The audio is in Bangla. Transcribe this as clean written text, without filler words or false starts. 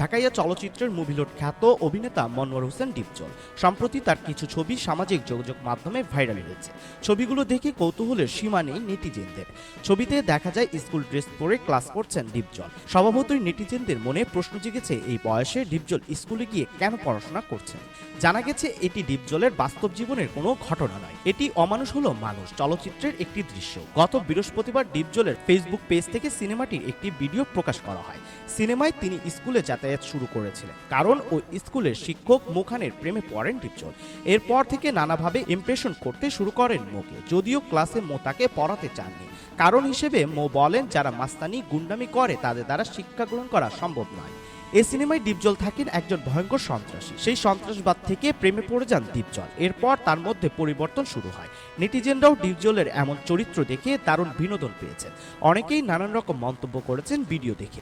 ঢাকাইয়া চলচ্চিত্রের মুভিলোড খ্যাত অভিনেতা মনোয়ার হোসেন ডিপজল সম্প্রতি তার কিছু ছবি সামাজিক যোগাযোগ মাধ্যমে ভাইরাল হয়েছে। ছবিগুলো দেখে কৌতূহলের সীমা নেই নেটিজেনদের। ছবিতে দেখা যায় স্কুল ড্রেস পরে ক্লাস করছেন ডিপজল। স্বভাবতই নেটিজেনদের মনে প্রশ্ন জেগেছে এই বয়সে ডিপজল স্কুলে গিয়ে কেন পড়াশোনা করছেন। জানা গেছে এটি ডিপজলের বাস্তব জীবনের কোনো ঘটনা নয়, এটি অমানুষ হলো মানুষ চলচ্চিত্রের একটি দৃশ্য। গত বৃহস্পতিবার ডিপজলের ফেসবুক পেজ থেকে সিনেমাটির একটি ভিডিও প্রকাশ করা হয়। সিনেমায় তিনি স্কুলে যাতায়াত শুরু করেছিলেন কারণ ওই স্কুলের শিক্ষক মুখানের প্রেমে পড়েন ডিপজল। এরপর থেকে নানাভাবে ইমপ্রেশন করতে শুরু করেন মোকে, যদিও ক্লাসে মো তাকে পড়াতে চাননি। কারণ হিসেবে মো বলেন, যারা মাস্তানি গুন্ডামি করে তাদের দ্বারা শিক্ষা গ্রহণ করা সম্ভব নয়। এই সিনেমায় ডিপজল থাকেন একজন ভয়ঙ্কর সন্ত্রাসী। সেই সন্ত্রাসবাদ থেকে প্রেমে পড়ে যান ডিপজল। এরপর তার মধ্যে পরিবর্তন শুরু হয়। নেটিজেনরাও ডিপজলের এমন চরিত্র দেখে দারুণ বিনোদন পেয়েছেন। অনেকেই নানান রকম মন্তব্য করেছেন ভিডিও দেখে।